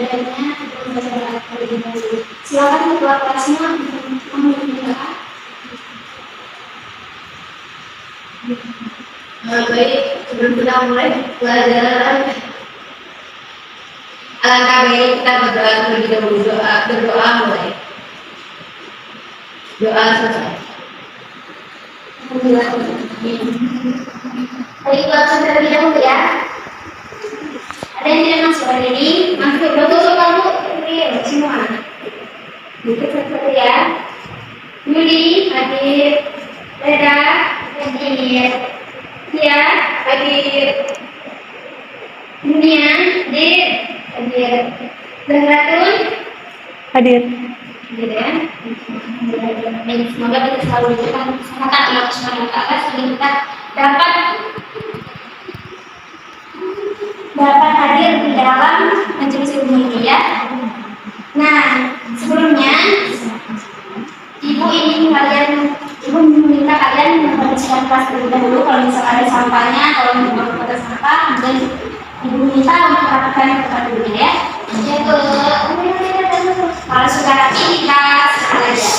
pembelajarannya pembelajaran terlebih dahulu. Silakan ketua kelasnya membuka. Baik, sebelum kita mulai pelajaran, alangkah baiknya kita berdoa terlebih dahulu. Berdoa mulai. Doa selesai. Baik, langsung terlebih dahulu ya. Ada yang tidak masuk hari ini? Masuk, betul kamu ini semua. Dikit satu ya. Yuli hadir, Reda hadir, Tia hadir, Dunia hadir, Zahratun Hadir. hadir ya. Semoga kita selalu diberikan kesehatan Allah Subhanahu wa Ta'ala sehingga kita dapat hadir di dalam majelis ilmu ini ya. Nah, sebelumnya Ibu meminta kalian membersihkan kelas terlebih dahulu. Kalau misalkan ada sampahnya, kalau mau pada sampah, dan Ibu minta untuk melakukan tempat dulu ya. Yaitu kalau sudah rapi kita serahkan aja.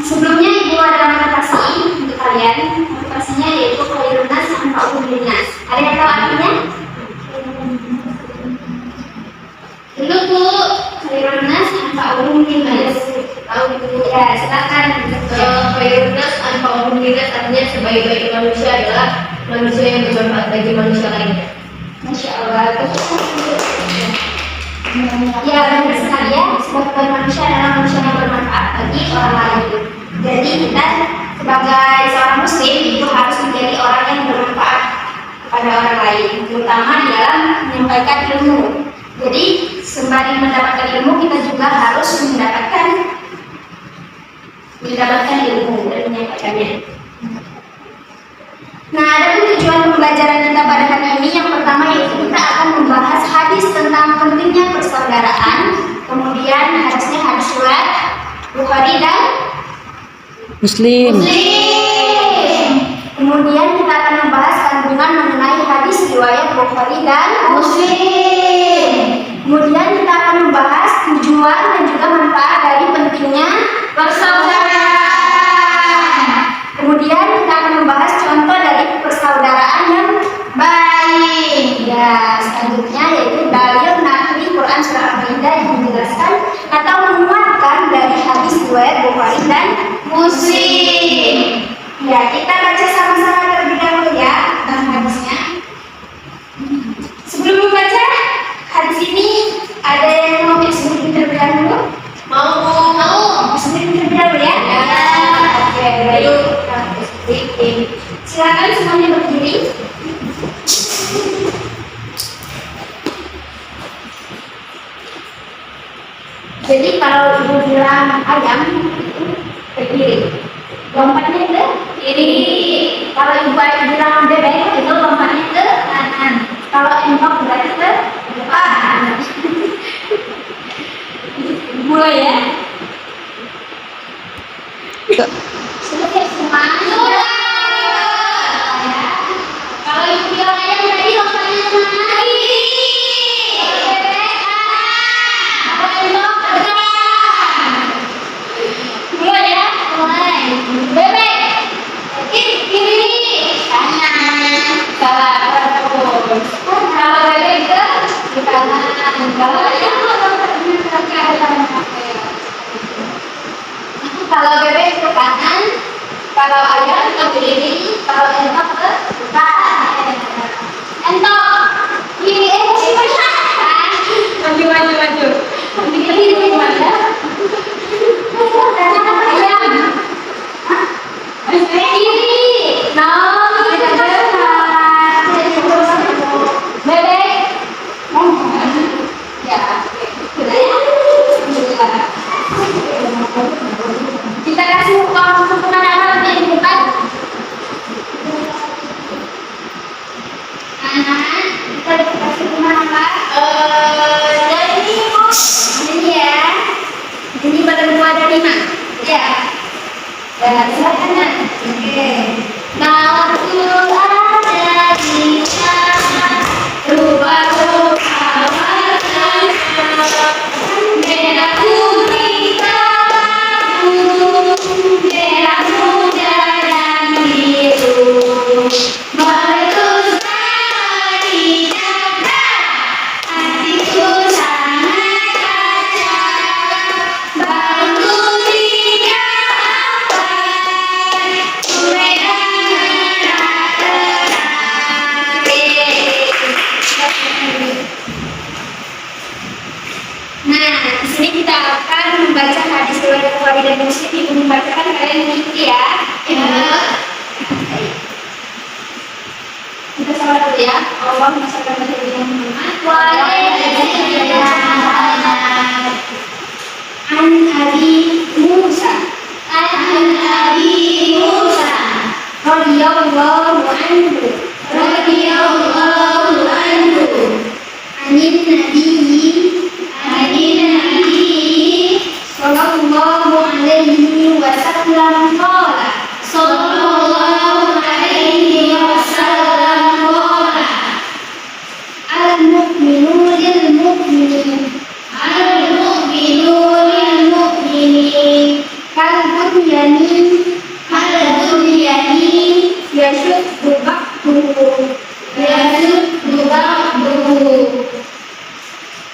Sebelumnya Ibu ada motivasi untuk kalian. Motivasinya yaitu khairun nas anfa'uhum linnas. Ada yang tahu artinya? Dulu Bu, khairun nas anfa'uhum linnas. Tahu itu ya, silakan. Khairun nas anfa'uhum linnas artinya sebaik-baik manusia adalah manusia yang bermanfaat bagi manusia lainnya. Masya Allah. Ya, benar sekali ya. Sebagai manusia adalah manusia yang bermanfaat bagi orang lain. Jadi kita sebagai seorang muslim itu harus menjadi orang yang bermanfaat kepada orang lain, terutama di dalam menyampaikan ilmu. Jadi sembari mendapatkan ilmu, kita juga harus mendapatkan ilmu dan menyampaikannya. Nah, ada tujuan pembelajaran kita pada hari ini. Yang pertama yaitu kita akan membahas hadis tentang pentingnya persaudaraan. Kemudian hadisnya hadis riwayat Bukhari dan Muslim. Kemudian kita akan membahas kandungan mengenai hadis riwayat Bukhari dan Muslim. Kemudian kita akan membahas tujuan dan juga manfaat dari pentingnya persaudaraan. Kemudian kita akan membahas contoh dari persaudaraan yang baik. Ya, selanjutnya yaitu dalil nakli Quran surah Al-Maidah yang menjelaskan atau menguatkan dari hadis riwayat Bukhari dan Muslim. Ya, kita baca sama-sama terlebih dahulu ya tentang hadisnya. Sebelum membaca hadis ini, ada yang mau disebut terlebih dahulu? Mau. Disebut terlebih dahulu ya? Oke, baik. Silakan semuanya berdiri. Jadi kalau Ibu bilang ayam ke kiri, lompatnya ke kiri. Kalau Ibu bilang bebek itu lompatnya ke kanan. Kalau engkok berarti ke depan. Mulai ya. Sudah semua. Kalau Ibu bilang ayam berarti lompatnya ke kiri. Bebek kiri kanan. Kalau bebek ke kanan. Kalau bebek ke kanan, kalau ayam ke kiri, kalau entok ke depan. Entok kiri maju. Kiri mana? Ayam. Kiri. No, kita depan. Bebek. Ya. Kita kasih uang kepada orang di depan. Nah, di sini kita akan membaca hadis riwayat Bukhari dan Muslim. Ibu membacakan, kalian mengikuti ya. Kita salat dulu ya. Allahumma shalli ala sayyidina Muhammad wa ala ali sayyidina Muhammad. An Abi Musa radhiyallahu anhu anin nabiyyi sallallahu alaihi wasallam qala al-mu'minu lil-mu'minin kal-bunyani yashuddu ba'duhu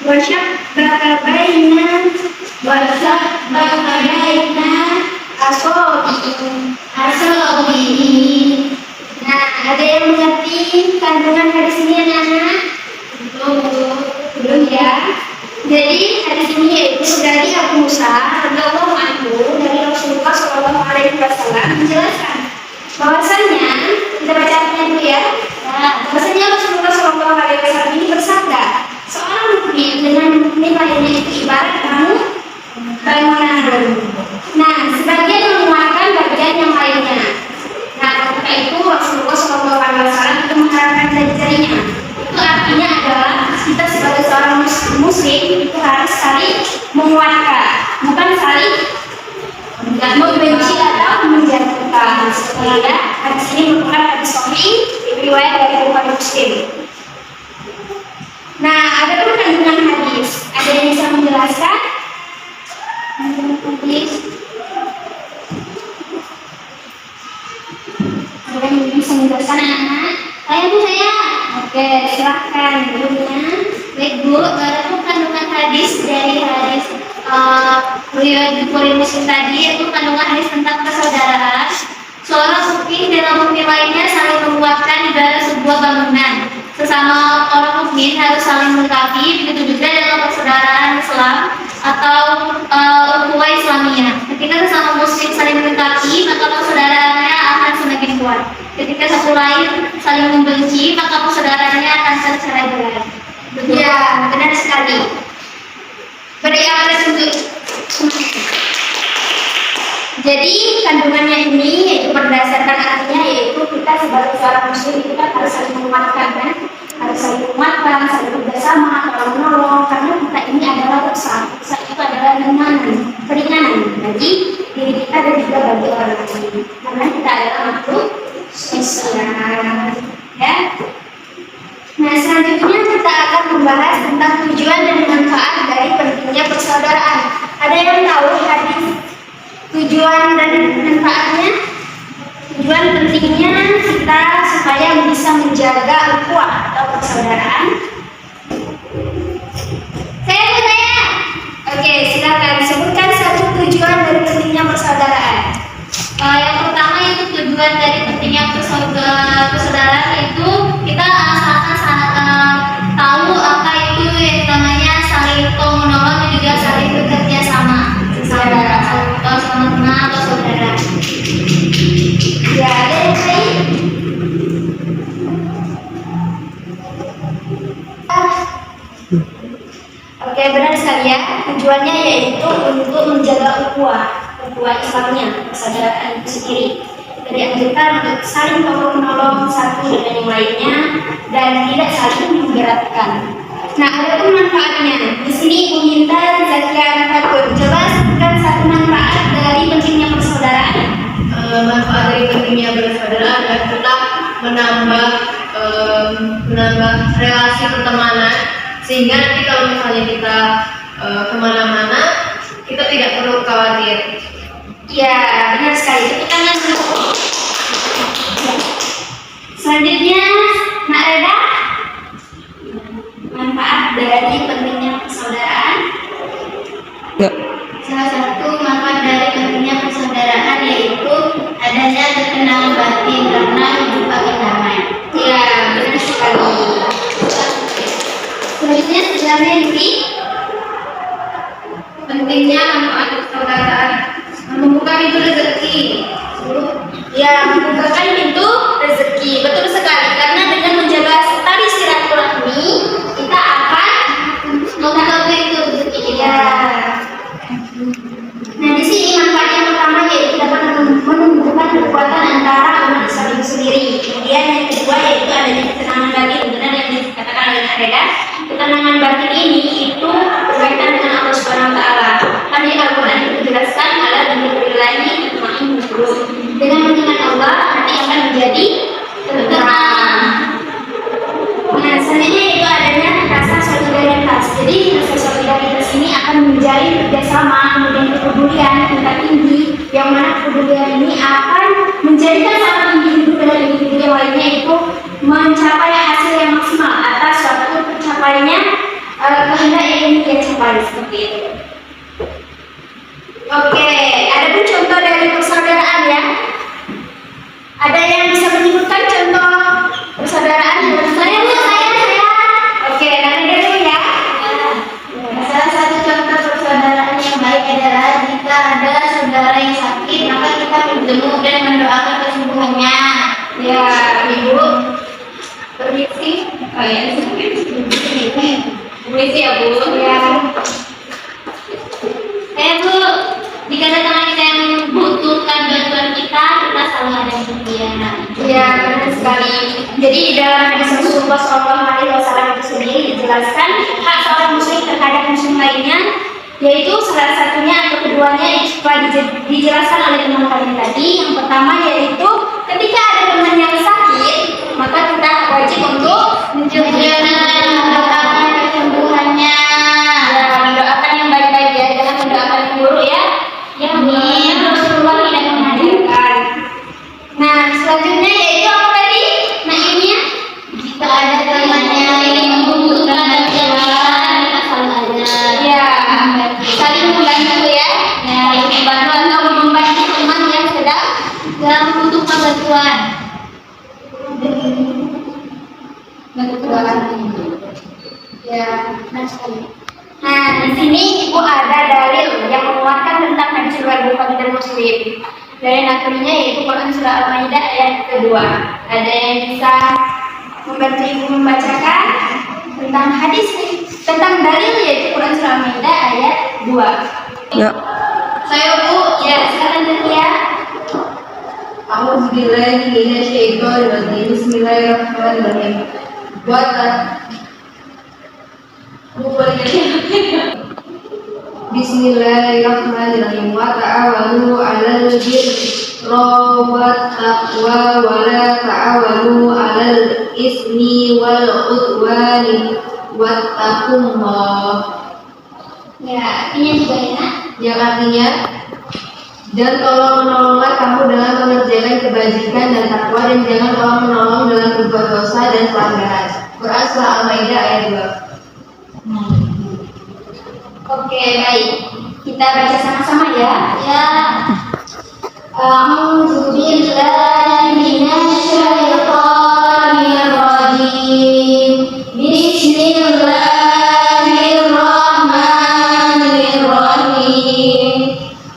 wa shabbaha baina asabihi. Nah, ada yang mengerti kandungan hadis ini anak-anak? Belum ya? Jadi hadis ini yaitu dari Abu Musa radhiyallahu anhu dari Rasulullah Shallallahu Alaihi Wasallam menjelaskan bahwasanya, kita baca artinya dulu ya. Bahwasanya Rasulullah Shallallahu Alaihi Wasallam ini bersabda, seorang mukmin dengan mukmin lainnya itu ibarat bangunan. Nah, sebagian menguatkan bagian yang lainnya. Nah, ketika itu Rasulullah Shallallahu Alaihi Wasallam itu mengharapkan jarinya. Itu artinya adalah kita sebagai seorang muslim itu harus saling menguatkan, bukan saling membenci atau menjatuhkan. Sehingga hadis ini merupakan hadis sahih riwayat dari Bukhari Muslim. Nah, ada pun kandungan hadis. Ada yang bisa menjelaskan? Hadis. Ada yang bisa menjelaskan anak-anak? Saya. Oke, silahkan gurunya. Baik Bu, adapun kandungan hadis dari hadis riwayat Bukhari Muslim tadi yaitu kandungan hadis tentang persaudaraan. Seorang mukmin dan mukmin lainnya saling menguatkan ibarat sebuah bangunan. Sesama orang mukmin harus saling melengkapi, begitu juga dalam persaudaraan Islam atau ukhuwah Islamiyah. Ketika sesama muslim saling melengkapi, maka persaudaraannya akan semakin kuat. Ketika satu lain saling membenci, maka persaudaraannya akan tercerai-berai. Ya, benar sekali. Berialah untuk. Jadi kandungannya ini yaitu berdasarkan artinya, yaitu kita sebagai seorang muslim itu kan harus saling menguatkan, kan? Harus saling menguatkan, saling bekerjasama, kalau menolong, karena kita ini adalah usaha itu adalah keringanan bagi diri kita dan juga bagi orang lain. Karena kita adalah makhluk sosial, ya. Nah, selanjutnya kita akan membahas tentang tujuan dan manfaat dari pentingnya persaudaraan. Ada yang tahu hadis tujuan dan manfaatnya? Tujuan pentingnya kita supaya bisa menjaga ukhuwah atau persaudaraan. Saya. Oke, silakan sebutkan satu tujuan dari pentingnya persaudaraan. Yang pertama itu tujuan dari pentingnya persaudaraan itu kita tahu apa itu yang namanya saling menolong dan juga saling bekerja sama teman atau saudara. Ya, ada yang lain? Oke, benar sekali ya. Tujuannya yaitu untuk menjaga ukhuwah Islamnya, persaudaraan itu sendiri. Jadi dianjurkan untuk saling tolong-menolong satu dengan yang lainnya dan tidak saling memberatkan. Nah, ada pun manfaatnya. Di sini Ibu minta Zakia Fatul. Coba sebutkan satu manfaat dari pentingnya persaudaraan. Manfaat dari pentingnya persaudaraan adalah tetap menambah relasi pertemanan, sehingga nanti kalau misalnya kita kemana-mana kita tidak perlu khawatir. Ya, benar sekali. Tepuk tangan dulu. Selanjutnya, Mak Reda, manfaat dari pentingnya persaudaraan. Ya. Salah satu manfaat dari pentingnya persaudaraan yaitu adanya ketenangan batin karena menciptakan damai. Ya, benar sekali. Selanjutnya, sejarahnya Yuri. pentingnya manfaat persaudaraan. Membuka pintu rezeki. Ya, membukakan pintu rezeki. Betul sekali. Karena dengan menjaga tali silaturahmi, kita akan Membuka pintu rezeki. ya. Nah, di sini manfaat yang pertama yaitu dapat menumbuhkan kekuatan antara umat Islam itu sendiri. Kemudian yang kedua yaitu adanya ketenangan batin. Benar yang dikatakan oleh Reda. Ketenangan batin ini itu berkaitan dengan Allah Subhanahu Wa Taala. Kan di Al-Quran itu dijelaskan ala dzikrillahi tatma'innul qulub. Dengan mengingat Allah hati akan menjadi tenang. Nah, selanjutnya itu adanya rasa solidaritas. Jadi rasa solidaritas ini akan menjalin kerjasama, kemudian kepedulian tingkat tinggi, yang mana kepedulian ini akan menjadikan satu individu dengan individu yang lainnya itu mencapai hasil yang maksimal atas suatu pencapaiannya kehendak yang ingin dia capai seperti itu. Oke, ada pun contoh dari persaudaraan ya. Ada yang bisa menyebutkan contoh persaudaraan yang Saya. Oke, nanti dulu ya. Salah satu contoh persaudaraan yang baik adalah jika ada saudara yang sakit, maka kita berjenguk dan mendoakan kesembuhannya. Ya, Ibu. Permisi. Oh ya, Permisi ya, Bu. Ya. Bu, jika ada teman kita yang membutuhkan bantuan kita selalu ada yang setia. Ya, benar sekali. Jadi di dalam hadis Rasulullah SAW itu sendiri dijelaskan hak seorang muslim terhadap muslim lainnya, yaitu salah satunya atau keduanya itu telah dijelaskan oleh teman kalian tadi. Yang pertama yaitu ketika ada teman yang sakit, maka kita wajib untuk mendoakan kesembuhannya. ya, mendoakan yang baik-baik ya, jangan mendoakan yang buruk ya. Yang Rasulullah tidak mengajarkan. Nah, selanjutnya yaitu apa tadi? Naimnya Jika ada temannya yang membutuhkan bantuan, kita selalu ada. ya, saling membantu ya. Saling membantu atau membantu teman yang sedang membutuhkan bantuan. membutuhkan. Ya, benar sekali. Nah, di sini Ibu ada dalil yang menguatkan tentang hadis riwayat Bukhari dan Muslim. Dalil akhirnya yaitu Quran surah Al-Maidah ayat kedua. Ada yang bisa membantu Ibu membacakan tentang hadis tentang dalil yaitu Quran surah Al-Maidah ayat 2. Ya. Saya Bu, ya silakan Tia. A'udzubillahi minasyaitonirrajim. Bismillahirrahmanirrahim. Bismillahirrahmanirrahim. Wa ta'awanu 'alal birri wat taqwa wa la ta'awanu 'alal ismi wal 'udwani wattaqullah. Ya, artinya juga ya. Yang artinya, dan tolong menolonglah kamu dengan mengerjakan kebajikan dan takwa, dan jangan tolong menolong dengan berbuat dosa dan pelanggaran. Quran surah Al-Maidah ayat 2. Oke, baik. Kita baca sama-sama ya. Ya, A'udzu billahi minasyaitonir rajim. Bismillahirrahmanirrahim.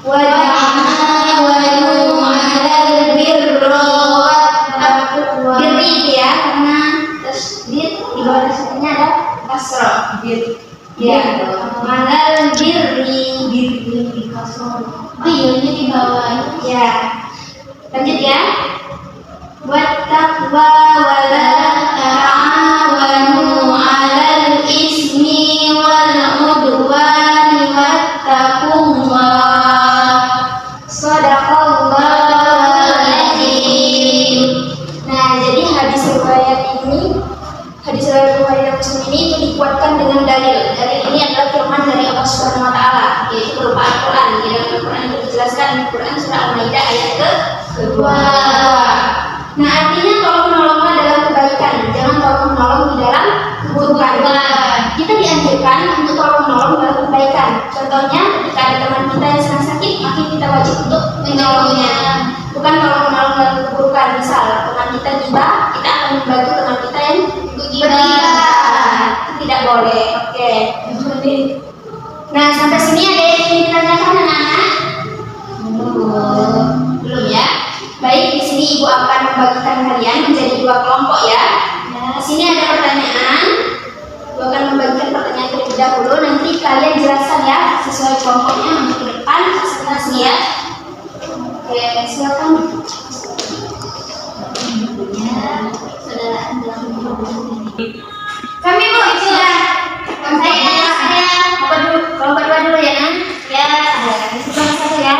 Wa ta'awanu 'alal birri wat taqwa. Birri ya, karena tasdid di bawah tasdidnya ada kasrah. Ya, 'alal birri di kasrah. oh iya ini di bawah. Ya, lanjut ya. Wattaqwa wa la ta'awanu 'alal ismi wal 'udwani wattaqullah. Shadaqallahul adzim. Nah, jadi hadis riwayat Bukhari dan Muslim ini itu dikuatkan dengan dalil. Dalil ini adalah firman dari Allah Subhanahu wa taala, yaitu berupa Al-Qur'an. Di dalam Al-Qur'an itu dijelaskan di Quran surah Al-Maidah ayat kedua. Nah, artinya tolong menolonglah dalam kebaikan, jangan tolong menolong di dalam keburukan. Kita dianjurkan untuk tolong menolong dalam kebaikan. Contohnya, ketika ada teman kita yang sedang sakit, maka kita wajib untuk menolongnya. Bukan tolong menolong dalam keburukan. Misal, teman kita tiba, kita akan membantu teman kita yang bergibah. Itu tidak boleh. Oke. Nah, sampai sini ada yang ingin dahulu, nanti kalian jelaskan ya sesuai kelompoknya untuk ke depan presentasi ya. Oke, silakan. Kami Bu, sudah. Saya kelompok dua dulu ya, Nan? Ya, sebentar satu ya.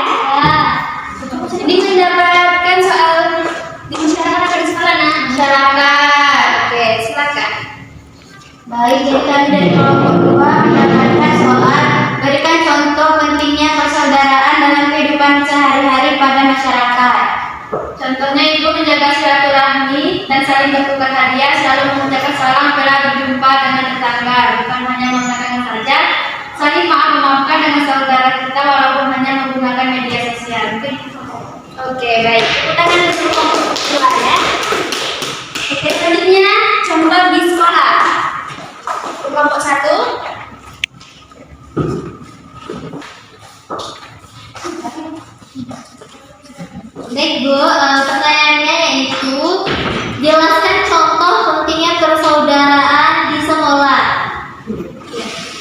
Ini mendapatkan soal di masyarakat apa di sekolah, Nan? Masyarakat. Oke, silakan. Baik, jadi kami dari kelompok dua mendapatkan soal berikan contoh pentingnya persaudaraan dalam kehidupan sehari-hari pada masyarakat. Contohnya itu menjaga silaturahmi dan saling bertukar hadiah, selalu mengucapkan salam apabila berjumpa dengan tetangga, bukan hanya mengatakan saja, saling maaf-memaafkan dengan saudara kita walaupun hanya menggunakan media sosial. Oke, baik. Tepuk tangan untuk kelompok dua ya. Oke, selanjutnya contoh di sekolah. Kelompok satu. Baik Bu, pertanyaannya yaitu jelaskan contoh pentingnya persaudaraan di sekolah.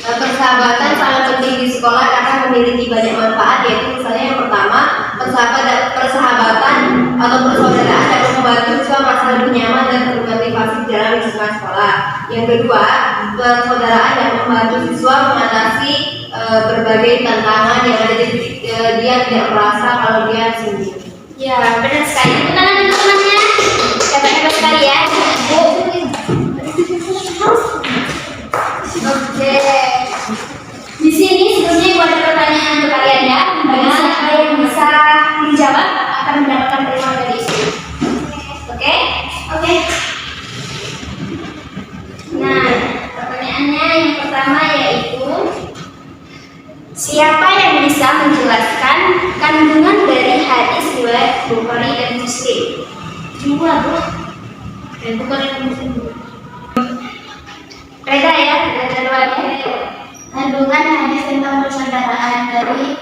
Persahabatan sangat penting di sekolah karena memiliki banyak manfaat, yaitu misalnya yang pertama, persahabatan atau persaudaraan dapat membantu siswa merasa lebih nyaman dan termotivasi dalam lingkungan sekolah. Yang kedua, persaudaraan dapat membantu siswa mengatasi berbagai tantangan yang ada dia tidak merasa kalau dia sendiri. Ya, benar sekali. Tepuk tangan untuk temannya. Hebat-hebat sekali ya. Oke. Di sini sebelumnya ibu ada pertanyaan untuk kalian ya. Bagi siapa yang bisa menjawab akan mendapatkan terima dari ibu. Oke? Oke. Nah, pertanyaannya yang pertama yaitu siapa yang bisa menjelaskan kandungan dari hadis riwayat Bukhari dan Muslim? Dua Bu. Dan Bukhari dan Muslim. Reda ya, ada dua ya. Kandungan hadis tentang persaudaraan dari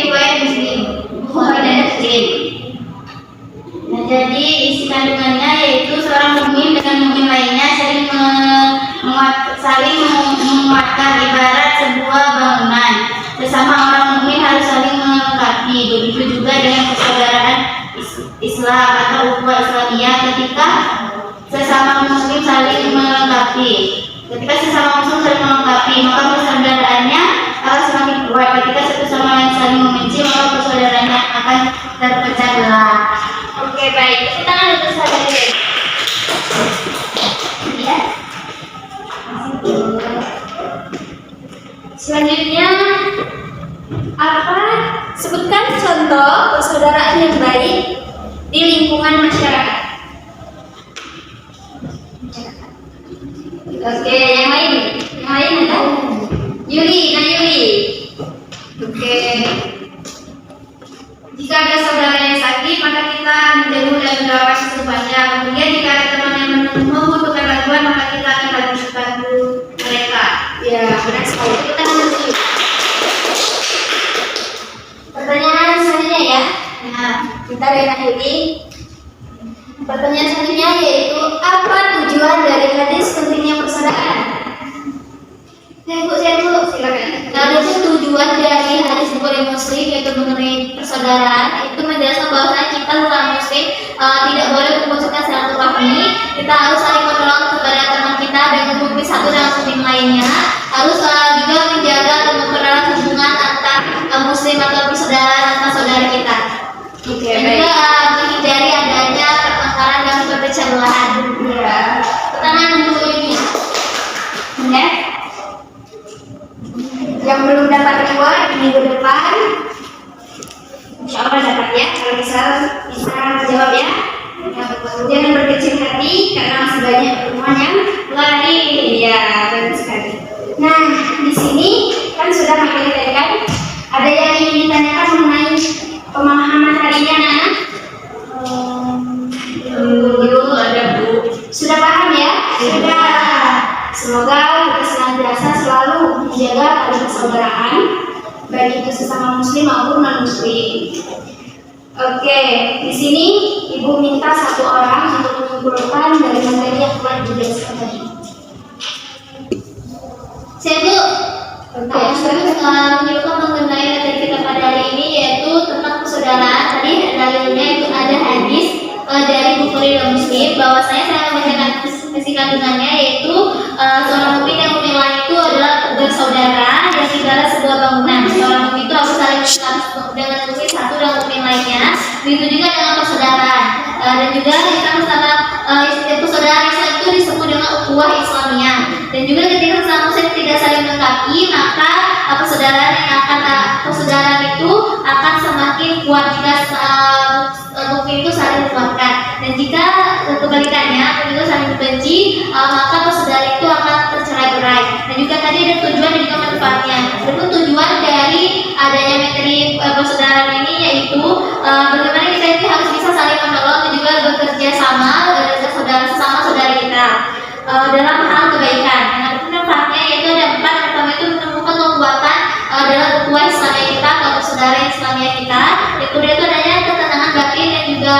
riwayat Muslim, Bukhari dan Muslim. Nah, jadi isi kandungannya yaitu seorang mukmin dengan mukmin lainnya saling menguatkan ibarat sebuah bangunan. Sesama orang mukmin harus saling melengkapi. Begitu juga dengan persaudaraan Islam atau ukhuwah Islamiyah ketika sesama muslim saling melengkapi. Ketika sesama muslim saling melengkapi, maka persaudaraannya akan semakin kuat. Ketika satu sama lain saling membenci, maka persaudaraannya akan terpecah belah. Oke, baik. Tepuk tangan untuk saudara. Ya. Selanjutnya apa? Sebutkan contoh persaudaraan yang baik di lingkungan masyarakat. Oke, yang lain ada? Yuli. Oke. Jika ada saudara yang sakit, maka kita menjauh dan mendoakan secepatnya. Kemudian jika ada teman yang membutuhkan bantuan, maka kita akan bantu mereka. Ya, benar sekali. Kita akan lanjut. Pertanyaan selanjutnya ya. Nah, kita lihat Yuli. Pertanyaan selanjutnya yaitu apa tujuan dari hadis pentingnya persaudaraan? Saya Bu, silakan. Nah, itu tujuan dari hadis Bukhari Muslim yaitu mengenai persaudaraan itu menjelaskan bahwa kita seorang muslim tidak boleh memutuskan silaturahmi. Kita harus saling menolong kepada teman kita dan mungkin satu dengan muslim lainnya. Harus juga menjaga dan mempererat hubungan antar muslim atau persaudaraan antar saudara kita. Oke, dan juga menghindari adanya pertengkaran dan perpecahan belahan. Ya. Pertanyaan untuk ini. Ya. Yang belum dapat reward minggu depan, insya Allah dapat ya. Kalau bisa menjawab ya. Jangan berkecil hati karena masih banyak pertemuan yang lain. Ya, bagus sekali. Nah, di sini kan sudah materi tadi kan. Ada yang ingin ditanyakan mengenai pemahaman harinya, Nana? Belum ada Bu. Sudah paham ya? Sudah. Semoga kita senantiasa selalu menjaga tali persaudaraan, baik itu sesama muslim maupun non muslim. Oke, di sini Ibu minta satu orang untuk mengumpulkan dari materi yang telah dijelaskan tadi. Terus menyuruhkan mengenai materi kita pada hari ini yaitu tentang persaudaraan. Tadi dalilnya itu ada hadis dari Bukhari dan Muslim bahwasanya saya membacakan isi kandungannya yaitu seorang mukmin yang memilah itu adalah bersaudara yang tinggal sebuah bangunan. Seorang mukmin itu harus saling melengkapi dengan mukmin satu dan mukmin lainnya. Begitu juga dengan persaudaraan. Dan juga kita bersama persaudaraan Islam itu disebut dengan ukhuwah Islamiyah. Dan juga ketika sesama muslim tidak saling melengkapi, maka persaudaraan itu akan semakin kuat jika mukmin itu saling menguatkan. Dan jika kebalikannya mukmin itu saling membenci, maka persaudaraan itu akan tercerai-berai. Dan juga tadi ada tujuan dan juga manfaatnya. Tentu tujuan dari adanya materi persaudaraan ini yaitu bagaimana kita itu harus bisa saling menolong dan juga bekerja sama dengan sesama saudara kita dalam hal kebaikan. Yang manfaatnya yaitu ada 4. Yang pertama itu menemukan kekuatan dalam ukhuwah Islamiyah kita atau saudara Islamiyah kita. Yang kedua itu adanya ketenangan batin dan juga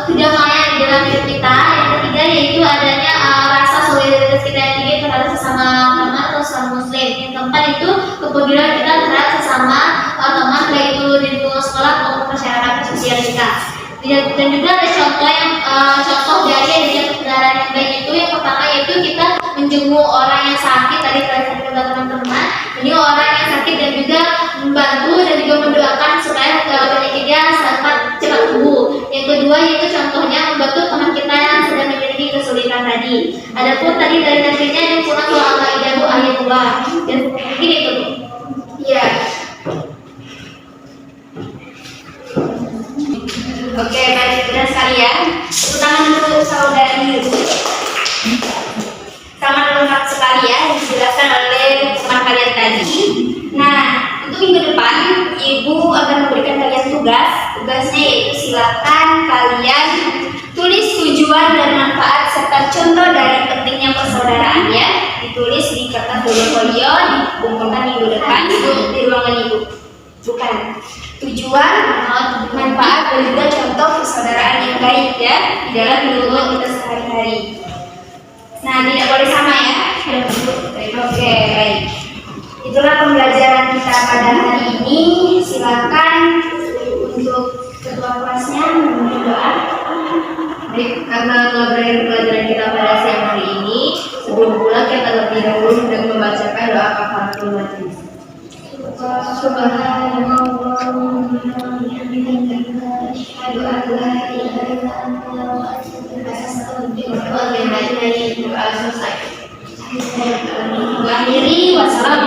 kedamaian di dalam hidup kita. Yang ketiga yaitu adanya rasa solidaritas kita yang tinggi terhadap sesama teman atau sesama muslim. Yang keempat itu kepedulian kita terhadap sesama teman baik itu di lingkungan sekolah maupun masyarakat sosial kita. Dan juga ada contoh dari adanya persaudaraan yang baik itu yang pertama yaitu kita menjenguk orang yang sakit. Tadi saya katakan teman-teman, ini orang yang sakit dan juga membantu dan juga mendoakan supaya penyakitnya cepat sembuh. Yang kedua yaitu contohnya membantu teman kita yang sedang memiliki kesulitan tadi. Adapun tadi dari nantinya yang surah Al-Maidah ayat 2 dan mungkin itu. Ya. Oke, baik saudara sekalian, tepuk tangan dulu saudari. Sama lengkap sekali ya yang dijelaskan oleh teman kalian tadi. Nah, untuk minggu depan Ibu akan memberikan kalian tugasnya yaitu silakan kalian tulis tujuan dan manfaat serta contoh dari pentingnya persaudaraan ya. Ditulis di kertas folio, dikumpulkan minggu depan di ruangan Ibu. Bukan tujuan, manfaat dan juga contoh persaudaraan yang baik ya di dalam kehidupan kita sehari-hari. Nah, tidak boleh sama ya. Oke, baik. Itulah pembelajaran kita pada hari ini. Silakan untuk ketua kelasnya memberi doa. Baik, karena telah berakhir pelajaran kita pada siang hari ini, sebelum pulang kita terlebih dahulu dengan membacakan doa kafaratul majelis. Subhanallah wa bihamdihi asyhadu an la ilaha illa anta wa astaghfiruka wa atubu ilaik. Selesai. Wa akhiri wassalamu